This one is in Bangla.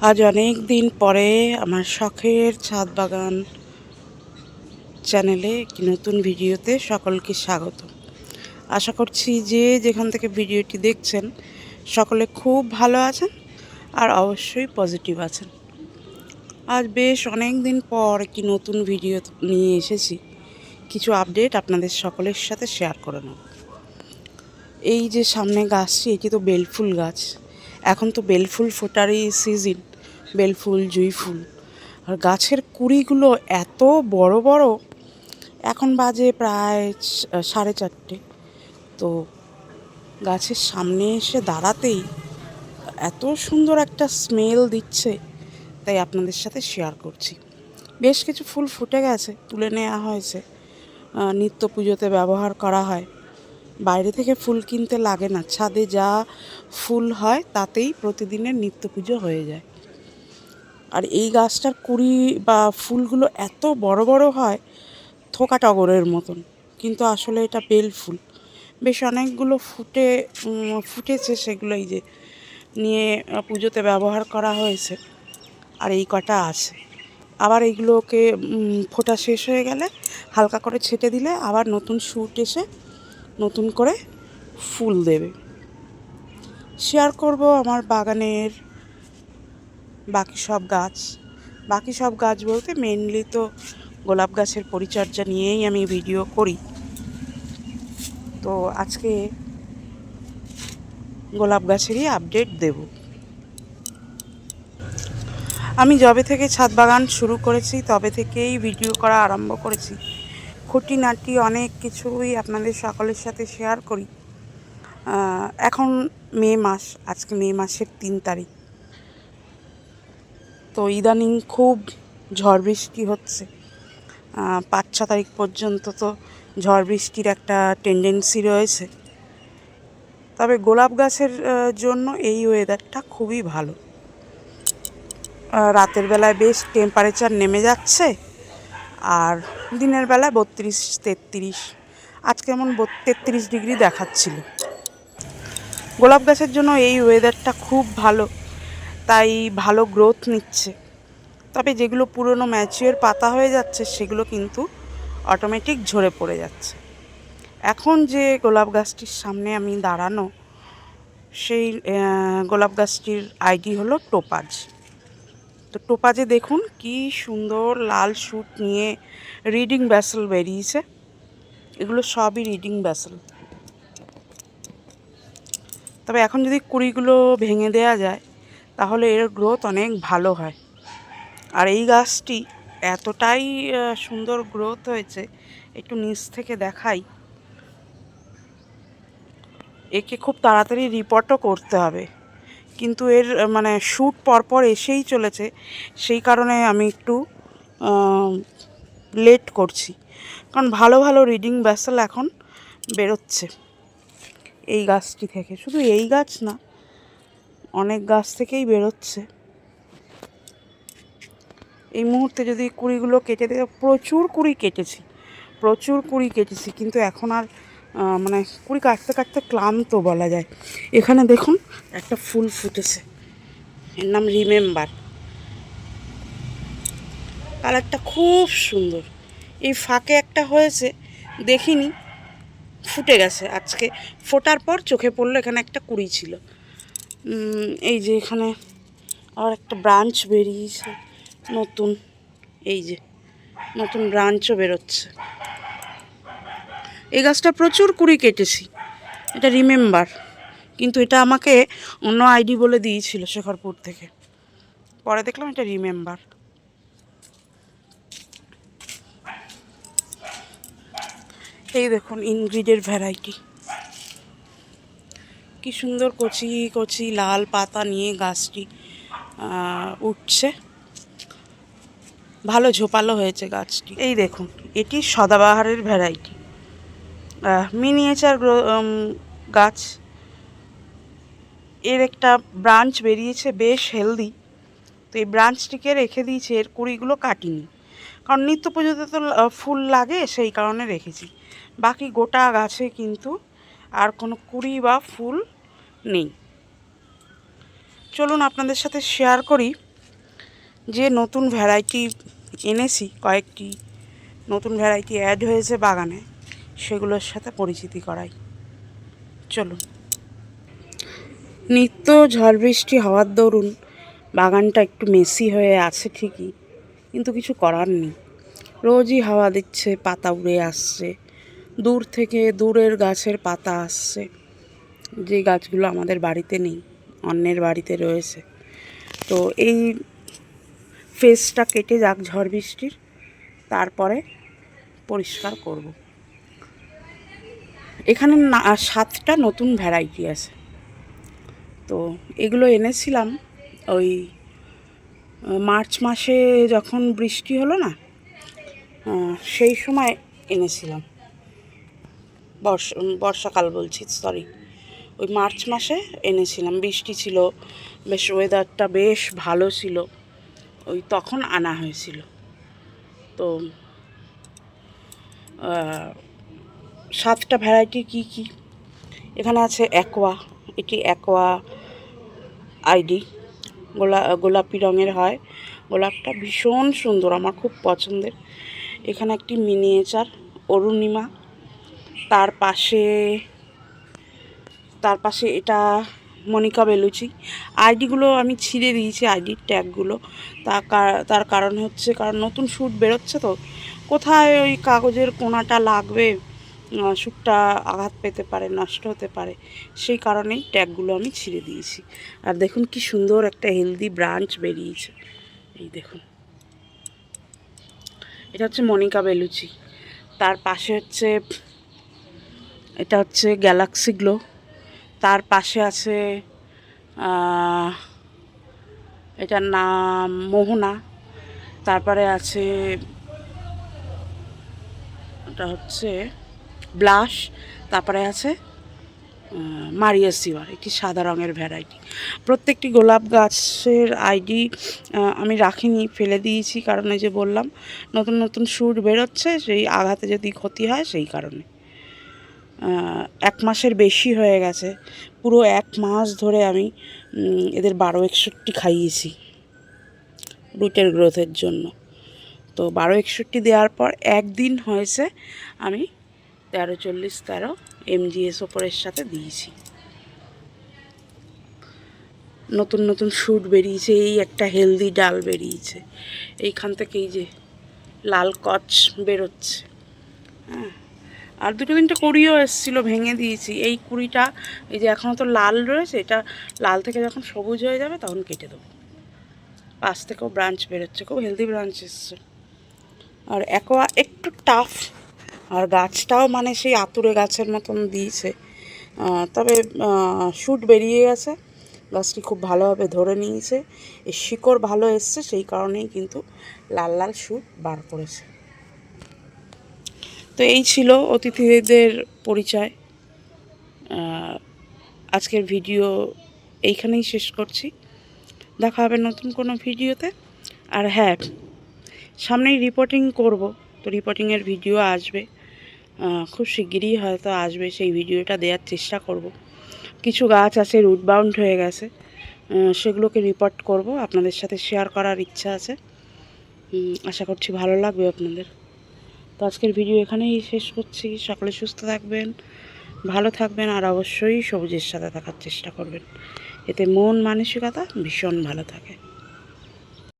আজ অনেক দিন পরে আমার শখের ছাদ বাগান চ্যানেলে একটি নতুন ভিডিওতে সকলকে স্বাগত। আশা করছি যে যেখান থেকে ভিডিওটি দেখছেন সকলে খুব ভালো আছেন আর অবশ্যই পজিটিভ আছেন। আজ বেশ অনেক দিন পর একটি নতুন ভিডিও নিয়ে এসেছি, কিছু আপডেট আপনাদের সকলের সাথে শেয়ার করে নেব। এই যে সামনে গাছটি, এটি তো বেলফুল গাছ। এখন তো বেলফুল ফোটারই সিজন, বেলফুল, জুঁই ফুল। আর গাছের কুঁড়িগুলো এত বড় বড়। এখন বাজে প্রায় 4:30। তো গাছের সামনে এসে দাঁড়াতেই এত সুন্দর একটা স্মেল দিচ্ছে, তাই আপনাদের সাথে শেয়ার করছি। বেশ কিছু ফুল ফুটে গেছে, তুলে নেওয়া হয়েছে, নিত্য পুজোতে ব্যবহার করা হয়। বাইরে থেকে ফুল কিনতে লাগে না, ছাদে যা ফুল হয় তাতেই প্রতিদিনের নিত্য পুজো হয়ে যায়। আর এই গাছটার কুঁড়ি বা ফুলগুলো এত বড় বড় হয়, থোকা টগরের মতন, কিন্তু আসলে এটা বেল ফুল। বেশ অনেকগুলো ফুটেছে, সেগুলো এই যে নিয়ে পুজোতে ব্যবহার করা হয়েছে। আর এই কটা আছে, আবার এইগুলোকে ফোটা শেষ হয়ে গেলে হালকা করে ছেটে দিলে আবার নতুন শুট এসে নতুন করে ফুল দেবে। শেয়ার করব আমার বাগানের বাকি সব গাছ বলতে মেনলি তো গোলাপ গাছের পরিচর্যা নিয়েই আমি ভিডিও করি। তো আজকে গোলাপ গাছেরই আপডেট দেব। আমি যবে থেকে ছাদ বাগান শুরু করেছি তবে থেকেই ভিডিও করা আরম্ভ করেছি। খুঁটিনাটি অনেক কিছুই আপনাদের সকলের সাথে শেয়ার করি। এখন মে মাস, আজকে মে মাসের 3 তারিখ। তো ইদানিং খুব ঝড় বৃষ্টি হচ্ছে। 5-6 তারিখ পর্যন্ত তো ঝড় বৃষ্টির একটা টেন্ডেন্সি রয়েছে। তবে গোলাপ গাছের জন্য এই ওয়েদারটা খুবই ভালো। রাতের বেলায় বেশ টেম্পারেচার নেমে যাচ্ছে, আর দিনের বেলায় 32-33, আজকে এমন 33 ডিগ্রি দেখাচ্ছিল। গোলাপ গাছের জন্য এই ওয়েদারটা খুব ভালো, তাই ভালো গ্রোথ নিচ্ছে। তবে যেগুলো পুরনো ম্যাচিওর পাতা হয়ে যাচ্ছে সেগুলো কিন্তু অটোমেটিক ঝরে পড়ে যাচ্ছে। এখন যে গোলাপ গাছটির সামনে আমি দাঁড়ানো, সেই গোলাপ গাছটির আইডি হলো টোপাজ। তো টোপাজে দেখুন কি সুন্দর লাল শুট নিয়ে রিডিং ব্যাসেল বেরিয়েছে। এগুলো সবই রিডিং ব্যাসেল। তবে এখন যদি কুঁড়িগুলো ভেঙে দেওয়া যায় তাহলে এর গ্রোথ অনেক ভালো হয়। আর এই গাছটি এতটাই সুন্দর গ্রোথ হয়েছে, একটু নিচ থেকে দেখাই। একে খুব তাড়াতাড়ি রিপোর্টও করতে হবে, কিন্তু এর মানে শ্যুট পরপর এসেই চলেছে, সেই কারণে আমি একটু লেট করছি। কারণ ভালো ভালো রিডিং ব্যাসেল এখন বেরোচ্ছে এই গাছটি থেকে। শুধু এই গাছ না, অনেক গাছ থেকেই বেরোচ্ছে। এই মুহূর্তে যদি কুঁড়িগুলো কেটে দেয়, প্রচুর কুঁড়ি কেটেছি, কিন্তু এখন আর মানে কুঁড়ি কাটতে কাটতে ক্লান্ত বলা যায়। এখানে দেখুন একটা ফুল ফুটেছে, এর নাম রিমেম্বার। কালারটা খুব সুন্দর। এই ফাঁকে একটা হয়েছে, দেখিনি, ফুটে গেছে আজকে। ফোটার পর চোখে পড়লো এখানে একটা কুঁড়ি ছিল। এই যে এখানে আবার একটা ব্রাঞ্চ বেরিয়েছে নতুন, এই যে নতুন ব্রাঞ্চও বেরোচ্ছে। এই গাছটা প্রচুর কুঁড়ি কেটেছি, এটা রিমেম্বার, কিন্তু এটা আমাকে অন্য আইডি বলে দিয়েছিল শেখরপুর থেকে, পরে দেখলাম এটা রিমেম্বার। এই দেখুন ইনগ্রিডের ভ্যারাইটি, কি সুন্দর কচি কচি লাল পাতা নিয়ে গাছটি উঠছে, ভালো ঝোপালো হয়েছে গাছটি। এই দেখুন এটি সদাবাহারের ভ্যারাইটি, মিনিয়েচার গাছ। এর একটা ব্রাঞ্চ বেরিয়েছে, বেশ হেলদি। তো এই ব্রাঞ্চটিকে রেখে দিয়েছি, এর কুঁড়িগুলো কাটিনি, কারণ নিত্য পুজোতে তো ফুল লাগে, সেই কারণে রেখেছি। বাকি গোটা গাছে কিন্তু আর কোনো কুঁড়ি বা ফুল নেই। চলুন আপনাদের সাথে শেয়ার করি যে নতুন ভ্যারাইটি এনেছি, কয়েকটি নতুন ভ্যারাইটি অ্যাড হয়েছে বাগানে, সেগুলোর সাথে পরিচিতি করাই। চলুন। নিত্য ঝড় বৃষ্টি হওয়ার দরুন বাগানটা একটু মেসি হয়ে আছে ঠিকই, কিন্তু কিছু করার নেই। রোজই হাওয়া দিচ্ছে, পাতা উড়ে আসছে, দূর থেকে দূরের গাছের পাতা আসছে, যে গাছগুলো আমাদের বাড়িতে নেই, অন্যের বাড়িতে রয়েছে। তো এই ফেসটা কেটে যাক ঝড় বৃষ্টির, তারপরে পরিষ্কার করব। এখানে 7টা নতুন ভ্যারাইটি আছে। তো এগুলো এনেছিলাম ওই মার্চ মাসে যখন বৃষ্টি হলো না, সেই সময় এনেছিলাম। বর্ষাকাল বলছি, সরি, ওই মার্চ মাসে এনেছিলাম। বৃষ্টি ছিল, বেশ ওয়েদারটা বেশ ভালো ছিল, ওই তখন আনা হয়েছিল। তো 7টা ভ্যারাইটি কি কি এখানে আছে। অ্যাকোয়া, এটি অ্যাকোয়া আইডি, গোলাপি রঙের হয়। গোলাপটা ভীষণ সুন্দর, আমার খুব পছন্দের। এখানে একটি মিনিয়েচার অরুণিমা, তার পাশে এটা মনিকা বেলুচি। আইডিগুলো আমি ছিঁড়ে দিয়েছি, আইডির ট্যাগগুলো। তার কারণ হচ্ছে, কারণ নতুন শ্যুট বেরোচ্ছে তো, কোথায় ওই কাগজের কোনাটা লাগবে, শ্যুটটা আঘাত পেতে পারে, নষ্ট হতে পারে, সেই কারণেই ট্যাগগুলো আমি ছিঁড়ে দিয়েছি। আর দেখুন কি সুন্দর একটা হেলদি ব্রাঞ্চ বেরিয়েছে, এই দেখুন। এটা হচ্ছে মনিকা বেলুচি। তার পাশে হচ্ছে, এটা হচ্ছে গ্যালাক্সি গ্লো। তার পাশে আছে এটার নাম মোহনা। তারপরে আছে, এটা হচ্ছে ব্লাশ। তারপরে আছে মারিয়া সিওয়ার, একটি সাদা রঙের ভ্যারাইটি। প্রত্যেকটি গোলাপ গাছের আইডি আমি রাখিনি, ফেলে দিয়েছি, কারণ এই যে বললাম নতুন নতুন শ্যুট বেরোচ্ছে, সেই আঘাতে যদি ক্ষতি হয় সেই কারণে। 1 মাসের বেশি হয়ে গেছে, পুরো 1 মাস ধরে আমি এদের 1261 খাইয়েছি রুটের গ্রোথের জন্য। তো 1261 দেওয়ার পর একদিন হয়েছে আমি 1340 MGS ওপরের সাথে দিয়েছি। নতুন নতুন শ্যুট বেরিয়েছে, এই একটা হেলদি ডাল বেরিয়েছে, এইখান থেকে এই যে লাল কচ বেরোচ্ছে। হ্যাঁ, আর 2-3টে কুড়িও এসেছিলো, ভেঙে দিয়েছি। এই কুড়িটা এই যে এখনও তো লাল রয়েছে, এটা লাল থেকে যখন সবুজ হয়ে যাবে তখন কেটে দেবো। পাশ থেকেও ব্রাঞ্চ বেরোচ্ছে, খুব হেলদি ব্রাঞ্চ এসছে। আর অ্যাকোয়া একটু টাফ, আর গাছটাও মানে সেই আতুরে গাছের মতন দিয়েছে, তবে শ্যুট বেরিয়ে গেছে, গাছটি খুব ভালোভাবে ধরে নিয়েছে, এর শিকড় ভালো এসছে, সেই কারণেই কিন্তু লাল লাল শ্যুট বার করেছে। তো এই ছিল অতিথিদের পরিচয়। আজকের ভিডিও এইখানেই শেষ করছি, দেখা হবে নতুন কোনো ভিডিওতে। আর হ্যাঁ, সামনেই রিপোর্টিং করব, তো রিপোর্টিংয়ের ভিডিও আসবে, খুব শিগগিরই হয়তো আসবে, সেই ভিডিওটা দেওয়ার চেষ্টা করব। কিছু গাছ আছে রুট বাউন্ড হয়ে গেছে, সেগুলোকে রিপোর্ট করব, আপনাদের সাথে শেয়ার করার ইচ্ছা আছে। আশা করছি ভালো লাগবে আপনাদের। তো আজকের ভিডিও এখানেই শেষ করছি। সকলে সুস্থ থাকবেন, ভালো থাকবেন, আর অবশ্যই সবুজের সাথে থাকার চেষ্টা করবেন, এতে মন মানসিকতা ভীষণ ভালো থাকে।